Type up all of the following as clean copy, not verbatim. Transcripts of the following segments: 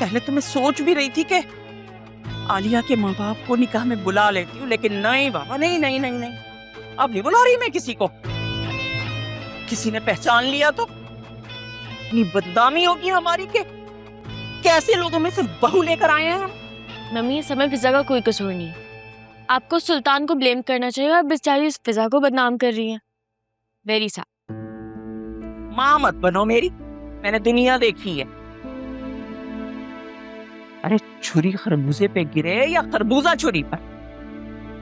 पहले तो मैं सोच भी रही थी कि आलिया के माँ बाप को निकाह में बुला लेती हूँ, लेकिन नहीं बाबा, नहीं नहीं नहीं नहीं, अब नहीं बुला रही मैं किसी को। किसी ने पहचान लिया तो इतनी बदनामी होगी हमारी के कैसे लोगों में से बहू लेकर आए हैं हम। मम्मी, इस समय फिजा का कोई कसूर नहीं है। आपको सुल्तान को ब्लेम करना चाहिए और बेचारी इस फिजा को बदनाम कर रही है। Very sad. माँ मत बनो मेरी, मैंने दुनिया देखी है। अरे छुरी खरबूजे पे गिरे या खरबूजा छुरी पर,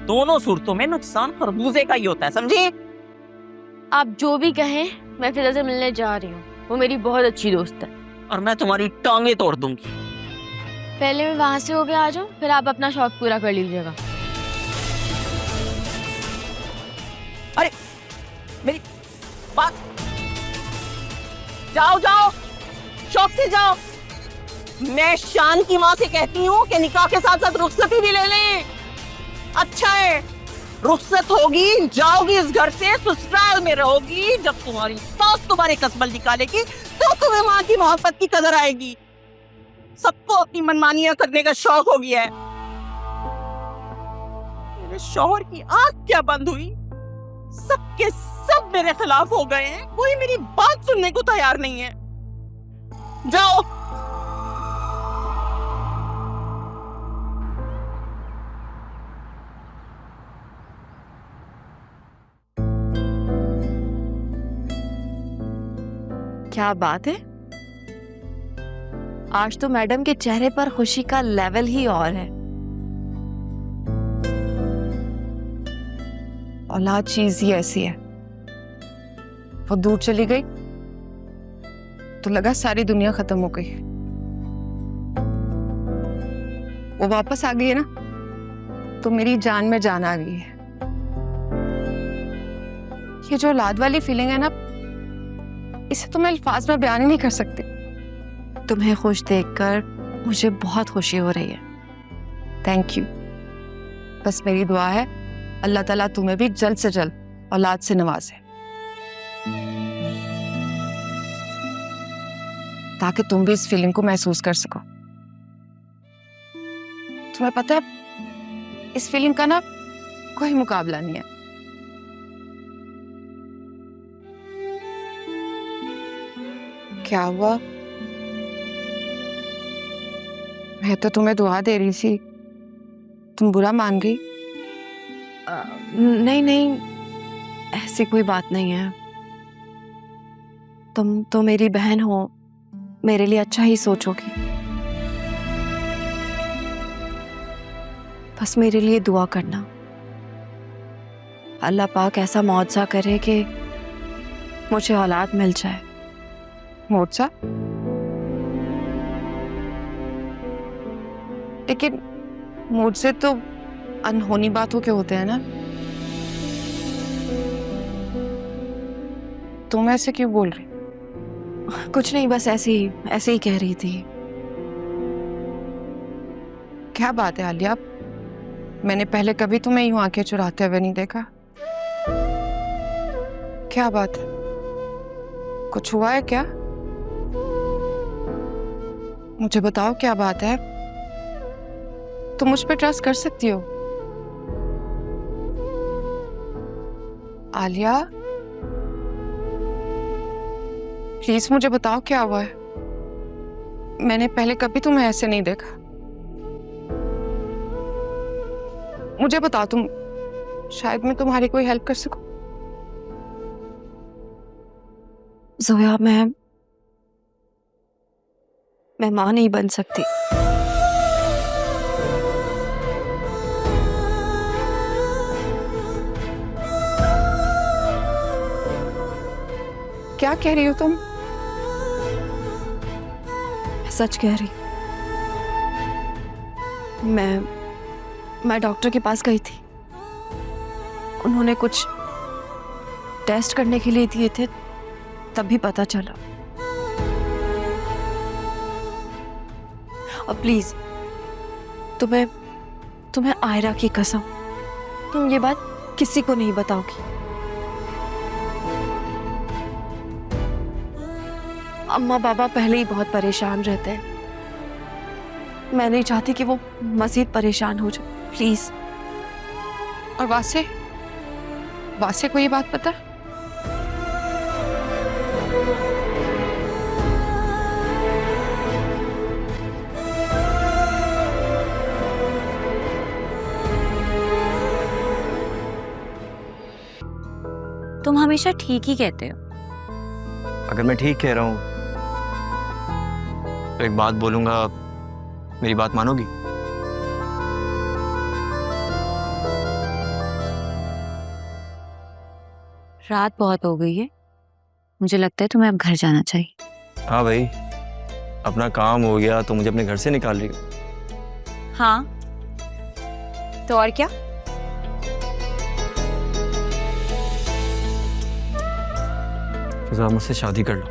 दोनों सूरतों में नुकसान खरबूजे का ही होता है, समझे? आप जो भी कहें, मैं फिजा से मिलने जा रही हूँ। वो मेरी बहुत अच्छी दोस्त है। और मैं तुम्हारी टांगे तोड़ दूंगी। पहले मैं वहां से होके आ जाऊं, फिर आप अपना शौक पूरा कर लीजिएगा। अरे मेरी बात, जाओ जाओ, शौक से जाओ। मैं शान की माँ से कहती हूँ कि निकाह के साथ साथ रुखसती भी ले लें। अच्छा है, रुखसत होगी, जाओगी इस घर से, ससुराल में रहोगी। जब तुम्हारी सास तुम्हारे कसबल निकालेगी तो तुम्हें माँ की मोहब्बत की कदर आएगी। सबको अपनी मनमानियां करने का शौक हो गया है। मेरे शौहर की आंख क्या बंद हुई, सबके सब मेरे खिलाफ हो गए हैं, कोई मेरी बात सुनने को तैयार नहीं है। जाओ। क्या बात है, आज तो मैडम के चेहरे पर खुशी का लेवल ही और है। औलाद चीज ही ऐसी है, वो दूर चली गई तो लगा सारी दुनिया खत्म हो गई। वो वापस आ गई है ना, तो मेरी जान में जान आ गई है। ये जो औलाद वाली फीलिंग है ना, इसे तो मैं अल्फाज में बयान ही नहीं कर सकती। तुम्हें खुश देखकर मुझे बहुत खुशी हो रही है। Thank you. बस मेरी दुआ है अल्लाह ताला तुम्हें भी जल्द से जल्द औलाद से नवाजे, ताकि तुम भी इस फीलिंग को महसूस कर सको। तुम्हें पता है, इस फीलिंग का ना कोई मुकाबला नहीं है। क्या हुआ? मैं तो तुम्हें दुआ दे रही थी, तुम बुरा मान गई? नहीं नहीं, ऐसी कोई बात नहीं है। तुम तो मेरी बहन हो, मेरे लिए अच्छा ही सोचोगी। बस मेरे लिए दुआ करना, अल्लाह पाक ऐसा मौजज़ा करे कि मुझे औलाद मिल जाए। मोर्चा? लेकिन मुझसे तो अनहोनी बातों के होते हैं ना। तुम ऐसे क्यों बोल रही? कुछ नहीं, बस ऐसे ही कह रही थी। क्या बात है आलिया, मैंने पहले कभी तुम्हें यूं आंखें चुराते हुए नहीं देखा। क्या बात है, कुछ हुआ है क्या? मुझे बताओ क्या बात है। तुम मुझ पे ट्रस्ट कर सकती हो। आलिया प्लीज मुझे बताओ क्या हुआ है। मैंने पहले कभी तुम्हें ऐसे नहीं देखा। मुझे बताओ, तुम शायद मैं तुम्हारी कोई हेल्प कर सकूं। ज़ोया, मैं मां नहीं बन सकती। क्या कह रही हो तुम? सच कह रही। मैं डॉक्टर के पास गई थी, उन्होंने कुछ टेस्ट करने के लिए दिए थे, तभी पता चला। और प्लीज तुम्हें आयरा की कसम, तुम ये बात किसी को नहीं बताओगी। अम्मा बाबा पहले ही बहुत परेशान रहते हैं, मैं नहीं चाहती कि वो मजीद परेशान हो जाए, प्लीज। और वासे को ये बात पता है? तुम हमेशा ठीक ही कहते हो। अगर मैं ठीक कह रहा हूं तो एक बात बोलूंगा, मेरी बात मानोगी? रात बहुत हो गई है, मुझे लगता है तुम्हें अब घर जाना चाहिए। हाँ भाई, अपना काम हो गया तो मुझे अपने घर से निकाल रही हो। हाँ तो और क्या? फिजा, मुझसे शादी कर लो,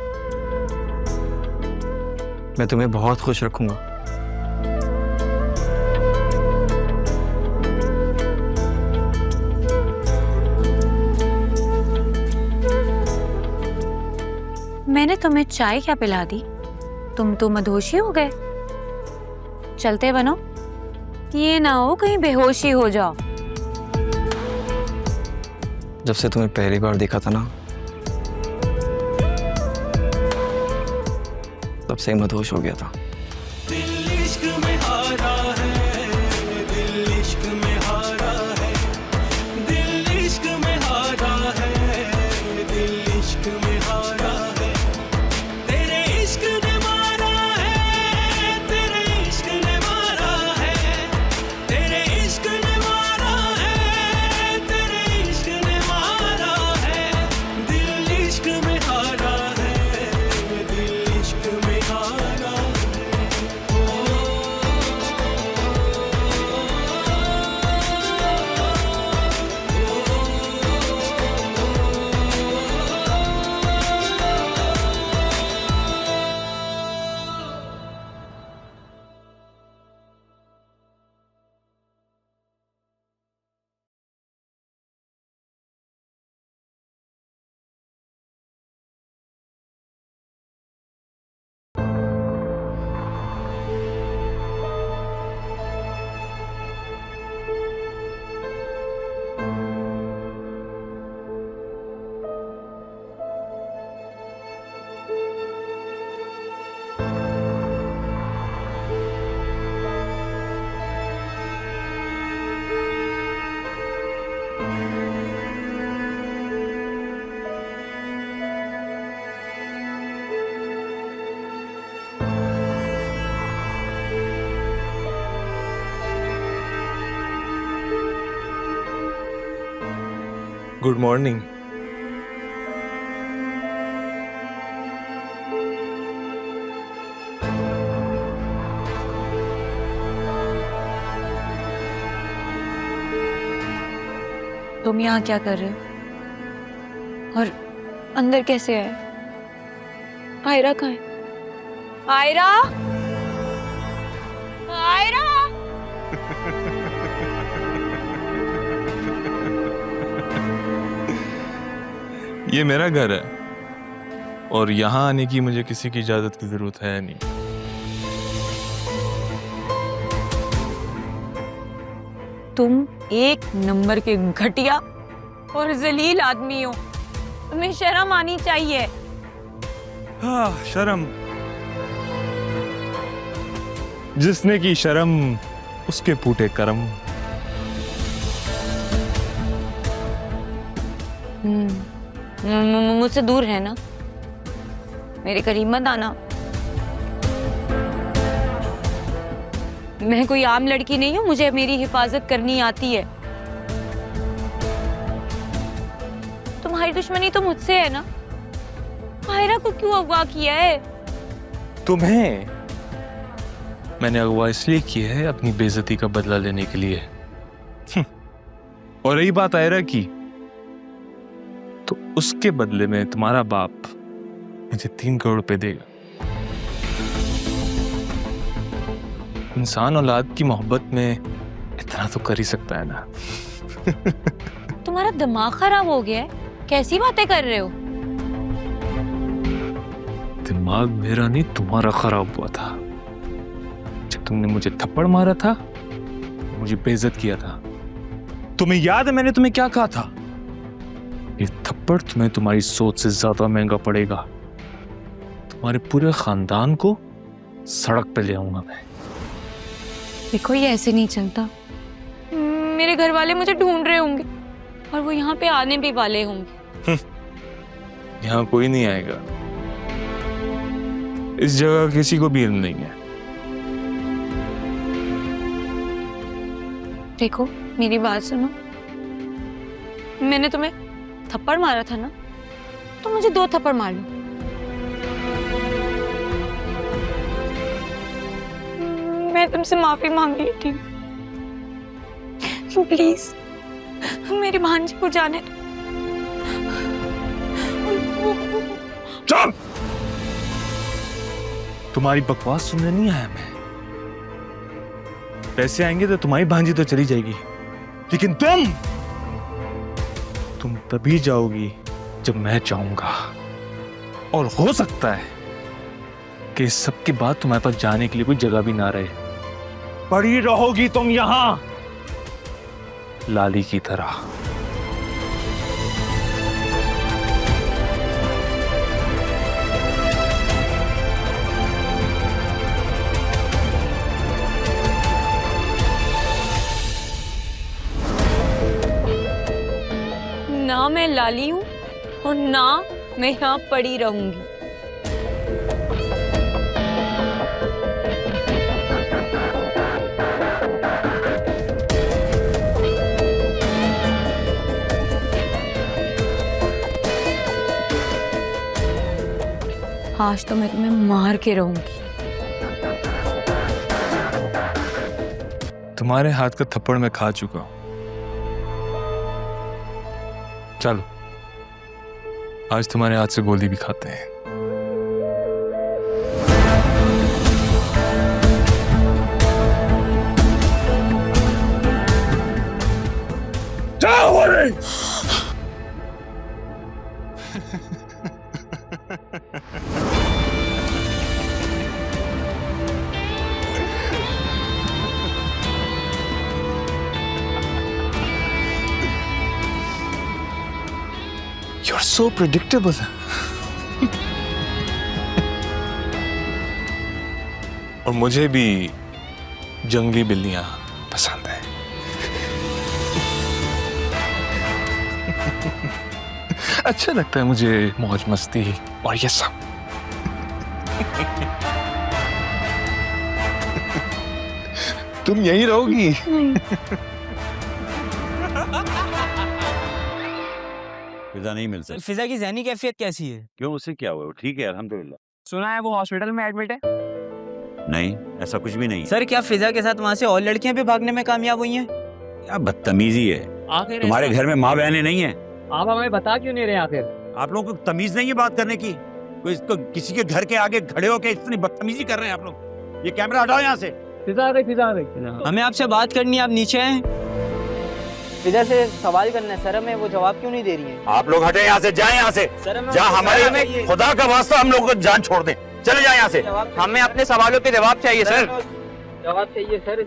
मैं तुम्हें बहुत खुश रखूंगा। मैंने तुम्हें चाय क्या पिला दी? तुम तो मदहोशी हो गए। चलते बनो, ये ना हो कहीं बेहोशी हो जाओ। जब से तुम्हें पहली बार देखा था ना, तब से ही मदहोश हो गया था। दिल इश्क में हारा है, दिल इश्क में हारा है, दिल इश्क में हारा है, दिल इश्क में हारा है। तेरे इश्क ने मारा है, तेरे इश्क ने मारा है, तेरे इश्क ने मारा है, तेरे इश्क ने मारा है। दिल इश्क में हारा है, दिल इश्क में हारा है। Good morning. तुम यहाँ क्या कर रहे हो? और अंदर कैसे आए? आयरा कहाँ है? आयरा, आयरा। ये मेरा घर है और यहाँ आने की मुझे किसी की इजाजत की जरूरत है नहीं। तुम एक नंबर के घटिया और जलील आदमी हो, तुम्हें शर्म आनी चाहिए। हाँ, शर्म। जिसने की शर्म उसके फूटे कर्म। मुझसे दूर है ना, मेरे करीब मत आना। मैं कोई आम लड़की नहीं हूं, मुझे मेरी हिफाजत करनी आती है। तुम्हारी दुश्मनी तो मुझसे है ना। आयरा को क्यों अगवा किया है? तुम्हें मैंने अगवा इसलिए की है अपनी बेइज्जती का बदला लेने के लिए। और रही बात आयरा की, तो उसके बदले में तुम्हारा बाप मुझे 3 करोड़ रुपए देगा। इंसान औलाद की मोहब्बत में इतना तो कर ही सकता है ना। तुम्हारा दिमाग खराब हो गया है, कैसी बातें कर रहे हो? दिमाग मेरा नहीं तुम्हारा खराब हुआ था जब तुमने मुझे थप्पड़ मारा था, मुझे बेइज्जत किया था। तुम्हें याद है मैंने तुम्हें क्या कहा था? ये थप्पड़ तुम्हें तुम्हारी सोच से ज्यादा महंगा पड़ेगा। तुम्हारे पूरे खानदान को सड़क पे ले आऊंगा मैं। देखो ये ऐसे नहीं चलता। मेरे घर वाले मुझे ढूंढ रहे होंगे और वो यहाँ पे आने भी वाले होंगे। यहाँ कोई नहीं आएगा। इस जगह किसी को भी इल्म नहीं है। देखो मेरी बात सुनो, मैंने तुम्हें थप्पड़ मारा था ना, तो मुझे 2 थप्पड़ मार लो। मैं तुमसे माफी मांग रही थी, प्लीज मेरी भांजी को जाने दो। चुप! तुम्हारी बकवास सुनने नहीं आया मैं। पैसे आएंगे तो तुम्हारी भांजी तो चली जाएगी, लेकिन तुम तभी जाओगी जब मैं चाहूंगा। और हो सकता है कि इस सब के बाद तुम्हारे पास जाने के लिए कोई जगह भी ना रहे। पड़ी रहोगी तुम यहां लाली की तरह। ना मैं लाली हूं और ना मैं यहाँ पड़ी रहूंगी। आज तो मैं तुम्हें मार के रहूंगी। तुम्हारे हाथ का थप्पड़ मैं खा चुका हूं। चलो आज तुम्हारे हाथ से गोली भी खाते हैं। जाओ रे! You're so predictable. और मुझे भी जंगली बिल्लियां पसंद है। अच्छा लगता है मुझे मौज मस्ती और ये सब। तुम यहीं रहोगी? फिजा नहीं मिल सकती। फिजा की ज़हनी कैफियत कैसी है? क्यों, उससे क्या हुआ? वो ठीक है अल्हम्दुलिल्लाह। सुना है वो हॉस्पिटल में एडमिट है। नहीं, ऐसा कुछ भी नहीं है। सर क्या फिजा के साथ वहाँ से और लड़कियां भी भागने में कामयाब हुई हैं? क्या बदतमीजी है। तुम्हारे घर में माँ बहनें नहीं है? आप हमें बता क्यों नहीं रहे आखिर? आप लोगों को तमीज नहीं है बात करने की? कोई इसको किसी के घर के आगे खड़े होके इतनी बदतमीजी कर रहे हैं आप लोग। ये कैमरा हटाओ यहाँ से। फिजा आ गई। हमें आपसे बात करनी है, आप नीचे हैं। फिजा से सवाल करना है सर, हमें वो जवाब क्यों नहीं दे रही है? आप लोग हटे यहाँ से, जाए यहाँ से। जहाँ हमारे खुदा का वास्ता हम लोगों को जान छोड़ दें, चले जाए यहाँ से। हमें अपने सवालों के जवाब चाहिए सर। जवाब चाहिए सर।